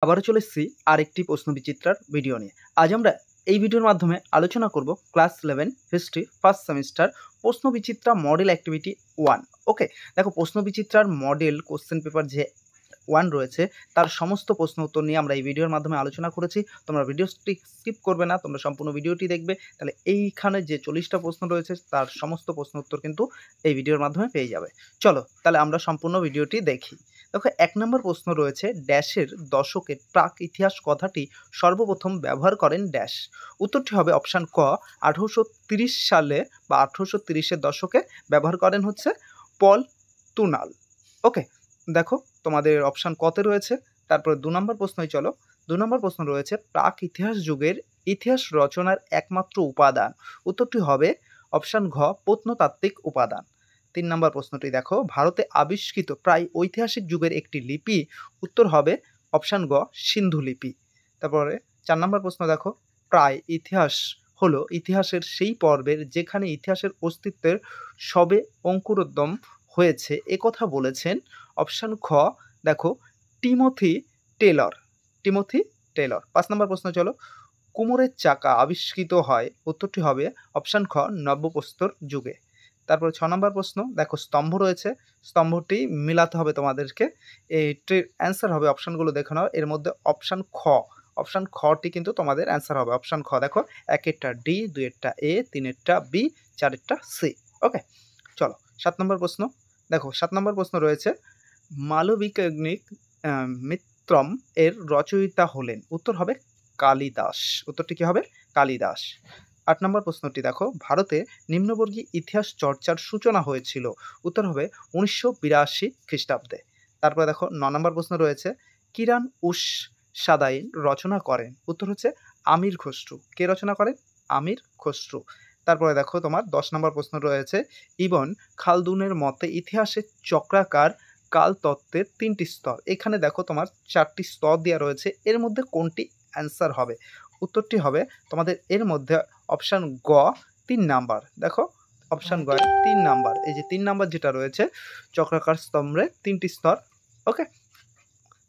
আবারও চলে এসেছি আরেকটি প্রশ্নবিচিত্রার ভিডিও নিয়ে। আজ আমরা এই ভিডিওর মাধ্যমে আলোচনা করব ক্লাস 11 হিস্ট্রি ফার্স্ট সেমিস্টার প্রশ্নবিচিত্রা মডেল অ্যাক্টিভিটি 1। ওকে, দেখো প্রশ্নবিচিত্রার মডেল কোশ্চেন পেপার যে 1 রয়েছে তার সমস্ত প্রশ্ন উত্তর নিয়ে আমরা এই ভিডিওর মাধ্যমে আলোচনা করেছি। তোমরা ভিডিওটি স্কিপ করবে না, তোমরা সম্পূর্ণ ভিডিওটি দেখবে, তাহলে এইখানে যে 40টা প্রশ্ন রয়েছে তার সমস্ত প্রশ্ন উত্তর কিন্তু এই ভিডিওর মাধ্যমে পেয়ে যাবে। চলো তাহলে আমরা সম্পূর্ণ ভিডিওটি দেখি। দেখো 1 নম্বর প্রশ্ন রয়েছে, ড্যাশের দশকের প্রাক ইতিহাস কথাটি সর্বপ্রথম ব্যবহার করেন ড্যাশ। উত্তরটি হবে অপশান ক 1830 সালে বা 1830-এর দশকে ব্যবহার করেন হচ্ছে পল তুনাল। ওকে, দেখো তোমাদের অপশান কতে রয়েছে। তারপরে 2 নম্বর প্রশ্নই চলো। 2 নম্বর প্রশ্ন রয়েছে, প্রাক ইতিহাস যুগের ইতিহাস রচনার একমাত্র উপাদান। উত্তরটি হবে অপশান ঘ প্রত্নতাত্ত্বিক উপাদান। 3 নম্বর প্রশ্নটি দেখো, ভারতে আবিষ্কৃত প্রায় ঐতিহাসিক যুগের একটি লিপি। উত্তর হবে অপশান গ সিন্ধু লিপি। তারপরে 4 নম্বর প্রশ্ন দেখো, প্রায় ইতিহাস হলো ইতিহাসের সেই পর্বের যেখানে ইতিহাসের অস্তিত্বের সবে অঙ্কুরোদ্গম হয়েছে, একথা বলেছেন অপশান খ দেখো টিমোথি টেলর। Timothy Taylor. 5 নম্বর প্রশ্ন চলো, কুমোরের চাকা আবিষ্কৃত হয়। উত্তরটি হবে অপশান খ নব্যপ্রস্তর যুগে। তারপরে 6 নম্বর প্রশ্ন দেখো, স্তম্ভ রয়েছে, স্তম্ভটি মিলাতে হবে তোমাদেরকে। এইটির অ্যান্সার হবে, অপশানগুলো দেখে নাও, এর মধ্যে অপশান খটি কিন্তু তোমাদের অ্যান্সার হবে। অপশান খ দেখো, 1-এরটা ডি, 2-এরটা এ, 3-এরটা বি, 4-এরটা সি। ওকে, চলো 7 নম্বর প্রশ্ন দেখো। 7 নম্বর প্রশ্ন রয়েছে, মালবিকাগ্নিক মিত্রম এর রচয়িতা হলেন। উত্তর হবে কালিদাস। উত্তরটি কি হবে? কালিদাস। 8 নম্বর প্রশ্নটি দেখো, ভারতে নিম্নবর্গীয় ইতিহাস চর্চার সূচনা হয়েছিল। উত্তর হবে 1982 খ্রিস্টাব্দে। তারপরে দেখো 9 নম্বর প্রশ্ন রয়েছে, কিরান উস সাদাইন রচনা করেন। উত্তর হচ্ছে আমির খসরু। কে রচনা করেন? আমির খসরু। তারপরে দেখো তোমার 10 নম্বর প্রশ্ন রয়েছে, ইবন খালদুনের মতে ইতিহাসের চক্রাকার কালতত্ত্বের 3টি স্তর। এখানে দেখো তোমার 4টি স্তর দেওয়া রয়েছে, এর মধ্যে কোনটি অ্যান্সার হবে? উত্তরটি হবে তোমাদের এর মধ্যে অপশান গ 3 নাম্বার। দেখো অপশান গ 3 নাম্বার, এই যে 3 নাম্বার যেটা রয়েছে চক্রাকার স্তম্ভে 3টি স্তর। ওকে,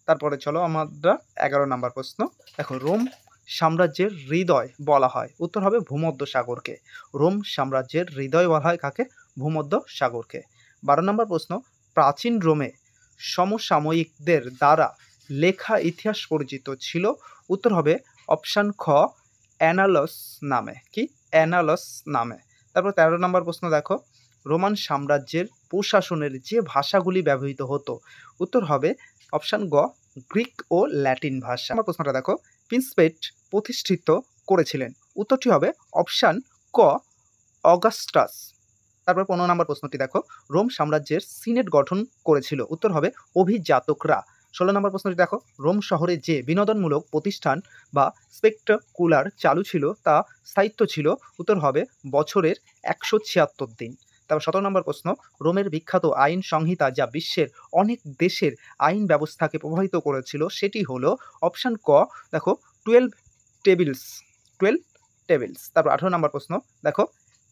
তারপরে চলো আমরা 11 নাম্বার প্রশ্ন দেখো, রোম সাম্রাজ্যের হৃদয় বলা হয়। উত্তর হবে ভূমধ্য সাগরকে। রোম সাম্রাজ্যের হৃদয় বলা হয় কাকে? ভূমধ্য সাগরকে। 12 নম্বর প্রশ্ন, প্রাচীন রোমে সমসাময়িকদের দ্বারা লেখা ইতিহাস পরিচিত ছিল। উত্তর হবে অপশান খ অ্যানালস নামে। কি? অ্যানালস নামে। তারপর 13 নম্বর প্রশ্ন দেখো, রোমান সাম্রাজ্যের প্রশাসনের যে ভাষাগুলি ব্যবহৃত হতো। উত্তর হবে অপশান গ গ্রিক ও ল্যাটিন ভাষা। আমার প্রশ্নটা দেখো, প্রিন্সপেট প্রতিষ্ঠিত করেছিলেন। উত্তরটি হবে অপশান ক অগাস্টাস। তারপর 15 নম্বর প্রশ্নটি দেখো, রোম সাম্রাজ্যের সিনেট গঠন করেছিল। উত্তর হবে অভিজাতকরা। 16 নম্বর প্রশ্নটি দেখো, রোম শহরে যে বিনোদনমূলক প্রতিষ্ঠান বা স্পেকটাকুলার চালু ছিল তা স্থায়িত্ব ছিল। উত্তর হবে বছরের 176 দিন। তারপর 17 নম্বর প্রশ্ন, রোমের বিখ্যাত আইন সংহিতা যা বিশ্বের অনেক দেশের আইন ব্যবস্থাকে প্রভাবিত করেছিল সেটি হলো অপশান ক দেখো 12 টেবিলস। 12 টেবিলস। তারপর 18 নম্বর প্রশ্ন দেখো,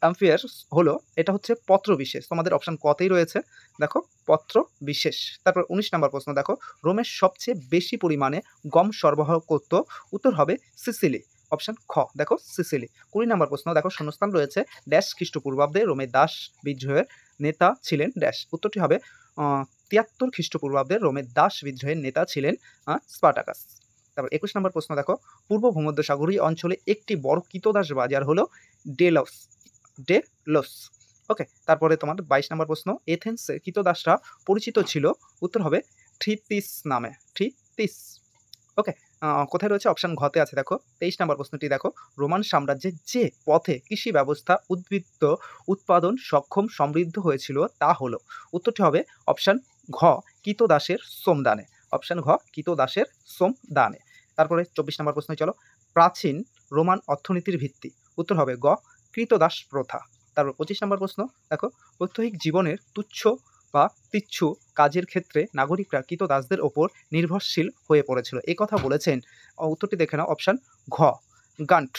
অ্যাম্পিয়ার হলো, এটা হচ্ছে পত্র বিশেষ। তোমাদের অপশান কতেই রয়েছে, দেখো পত্র বিশেষ। তারপর 19 নম্বর প্রশ্ন দেখো, রোমের সবচেয়ে বেশি পরিমাণে গম সরবরাহ করত। উত্তর হবে সিসিলি। অপশান খ দেখো সিসিলি। 20 নম্বর প্রশ্ন দেখো, শূন্যস্থান রয়েছে, ড্যাশ খ্রিস্টপূর্বাব্দে রোমের দাস বিদ্রোহের নেতা ছিলেন ড্যাশ। উত্তরটি হবে 73 খ্রিস্টপূর্বাব্দে রোমের দাস বিদ্রোহের নেতা ছিলেন স্পার্টাকাস। তারপর 21 নম্বর প্রশ্ন দেখো, পূর্ব ভূমধ্যসাগরীয় অঞ্চলে একটি বড় কৃতদাস বাজার হলো ডেলস। ওকে, তারপরে তোমার 22 নম্বর প্রশ্ন, এথেন্সে কৃতদাসরা পরিচিত ছিল। উত্তর হবে থ্রিতিস নামে। থ্রিতিস। ওকে, কোথায় রয়েছে? অপশান ঘতে আছে দেখো। 23 নম্বর প্রশ্নটি দেখো, রোমান সাম্রাজ্যের যে পথে কৃষি ব্যবস্থা উদ্বৃত্ত উৎপাদন সক্ষম সমৃদ্ধ হয়েছিল তা হলো। উত্তরটি হবে অপশান ঘ কৃতদাসের শ্রমদানে। অপশান ঘ কৃতদাসের শ্রমদানে। তারপরে 24 নম্বর প্রশ্ন চলো, প্রাচীন রোমান অর্থনীতির ভিত্তি। উত্তর হবে গ কৃতদাস প্রথা। তারপর 25 নম্বর প্রশ্ন দেখো, প্রত্যহিক জীবনের তুচ্ছ বা তিচ্ছু কাজের ক্ষেত্রে নাগরিকরা কৃতদাসদের ওপর নির্ভরশীল হয়ে পড়েছিল, এ কথা বলেছেন। উত্তরটি দেখে নাও, অপশান ঘ গান্ট।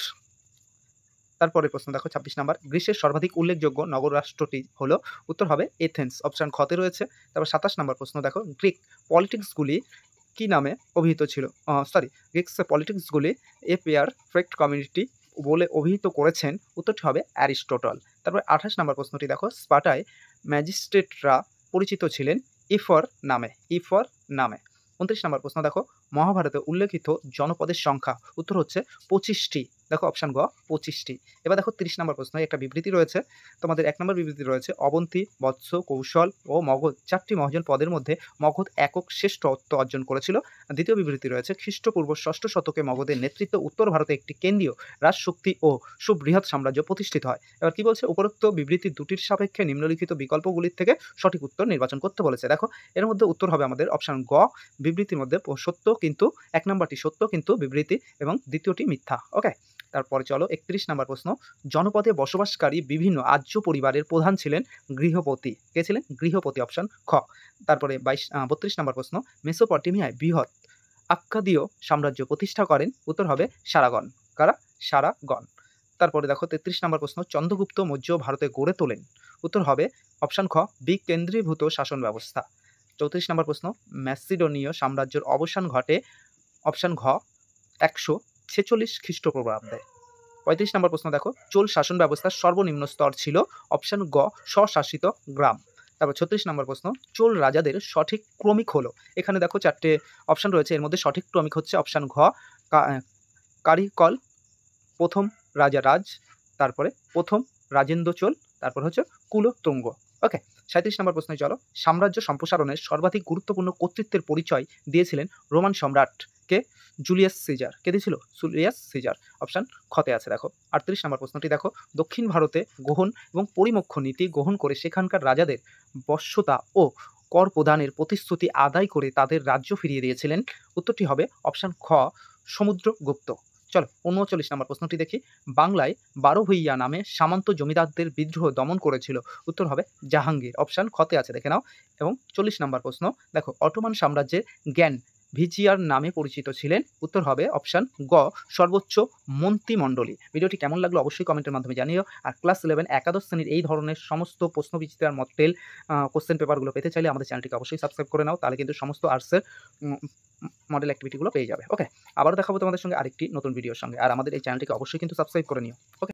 তারপরে প্রশ্ন দেখো 26 নম্বর, গ্রিসের সর্বাধিক উল্লেখযোগ্য নগর রাষ্ট্রটি হলো। উত্তর হবে এথেন্স। অপশান খতে রয়েছে। তারপর 27 নম্বর প্রশ্ন দেখো, গ্রিক পলিটিক্সগুলি কি নামে অভিহিত ছিল? গ্রিক্স পলিটিক্সগুলি এ পারফেক্ট কমিউনিটি বলে অভিহিত করেছেন। উত্তরটি হবে অ্যারিস্টটল। তারপরে 28 নম্বর প্রশ্নটি দেখো, স্পার্টায় ম্যাজিস্ট্রেটরা পরিচিত ছিলেন ইফর নামে। 29 নম্বর প্রশ্ন দেখো, মহাভারতে উল্লেখিত জনপদের সংখ্যা। উত্তর হচ্ছে 25টি। দেখো অপশান গ 25টি। এবার দেখো 30 নম্বর প্রশ্ন, একটা বিবৃতি রয়েছে তোমাদের। 1 নম্বর বিবৃতি রয়েছে, অবন্তী, বৎস, কৌশল ও মগধ 4টি মহাজন পদের মধ্যে মগধ একক শ্রেষ্ঠত্ব অর্জন করেছিল। দ্বিতীয় বিবৃতি রয়েছে, খ্রিস্টপূর্ব 6ষ্ঠ শতকে মগধের নেতৃত্ব উত্তর ভারতে একটি কেন্দ্রীয় রাজশক্তি ও সুবৃহৎ সাম্রাজ্য প্রতিষ্ঠিত হয়। এবার কি বলছে, উপরোক্ত বিবৃতি দুটির সাপেক্ষে নিম্নলিখিত বিকল্পগুলির থেকে সঠিক উত্তর নির্বাচন করতে বলেছে। দেখো এর মধ্যে উত্তর হবে আমাদের অপশান গ, বিবৃতির মধ্যে সত্য কিন্তু 1 নম্বরটি সত্য কিন্তু বিবৃতি এবং দ্বিতীয়টি মিথ্যা। ওকে, তারপরে চলো 31 নম্বর প্রশ্ন, জনপদে বসবাসকারী বিভিন্ন আর্য পরিবারের প্রধান ছিলেন গৃহপতি। কে ছিলেন? গৃহপতি, অপশান খ। তারপরে 32 নম্বর প্রশ্ন, মেসোপটেমিয়ায় বৃহৎ আক্কাদীয় সাম্রাজ্য প্রতিষ্ঠা করেন। উত্তর হবে সারাগণ। কারা? সারাগণ। তারপরে দেখো 33 নম্বর প্রশ্ন, চন্দ্রগুপ্ত মৌর্য ভারতে গড়ে তোলেন। উত্তর হবে অপশান খ, বিকেন্দ্রীভূত শাসন ব্যবস্থা। 34 নম্বর প্রশ্ন, ম্যাসিডোনীয় সাম্রাজ্যের অবসান ঘটে। অপশান ঘ 146 খ্রিস্টপূর্বাব্দে। 35 নম্বর প্রশ্ন দেখো, চোল শাসন ব্যবস্থার সর্বনিম্ন স্তর ছিল। অপশান গ, স্বশাসিত গ্রাম। তারপর 36 নম্বর প্রশ্ন, চোল রাজাদের সঠিক ক্রমিক হলো। এখানে দেখো 4টে অপশান রয়েছে, এর মধ্যে সঠিক ক্রমিক হচ্ছে অপশান ঘ, কারিকল, প্রথম রাজা রাজ, তারপরে প্রথম রাজেন্দ্র চোল, তারপর হচ্ছে কুলোতুঙ্গ। ওকে, 37 নম্বর প্রশ্নে চলো, সাম্রাজ্য সম্প্রসারণের সর্বাধিক গুরুত্বপূর্ণ কর্তৃত্বের পরিচয় দিয়েছিলেন রোমান সম্রাটকে জুলিয়াস সিজার। কে দিয়েছিল? Julius caesar. অপশান খতে আছে। দেখো 38 নম্বর প্রশ্নটি দেখো, দক্ষিণ ভারতে গ্রহণ এবং পরিমোক্ষ নীতি গ্রহণ করে সেখানকার রাজাদের বশ্যতা ও কর প্রদানের প্রতিশ্রুতি আদায় করে তাদের রাজ্য ফিরিয়ে দিয়েছিলেন। উত্তরটি হবে অপশান খ, সমুদ্রগুপ্ত। চলো 39 নম্বর প্রশ্নটি দেখি, বাংলায় 12 ভূঁইয়া নামে সামন্ত জমিদারদের বিদ্রোহ দমন করেছিল। উত্তর হবে জাহাঙ্গীর। অপশান খতে আছে, দেখে নাও। এবং 40 নম্বর প্রশ্ন দেখো, অটোমান সাম্রাজ্যের জ্ঞান ভিজিয়ার নামে পরিচিত ছিলেন। উত্তর হবে অপশান গ, সর্বোচ্চ মন্ত্রিমণ্ডলী। ভিডিওটি কেমন লাগলো অবশ্যই কমেন্টের মাধ্যমে জানিও। আর ক্লাস 11 একাদশ শ্রেণীর এই ধরনের সমস্ত প্রশ্নবিচিত্রার মডেল কোশ্চেন পেপারগুলো পেতে চাইলে আমাদের চ্যানেলটিকে অবশ্যই সাবস্ক্রাইব করে নাও, তাহলে কিন্তু সমস্ত আর্টসের মডেল অ্যাক্টিভিটিগুলো পেয়ে যাবে। ওকে, আবারও দেখাবো তোমাদের সঙ্গে আরেকটি নতুন ভিডিওর সঙ্গে। আর আমাদের এই চ্যানেলটিকে অবশ্যই কিন্তু সাবস্ক্রাইব করে নিও। ওকে।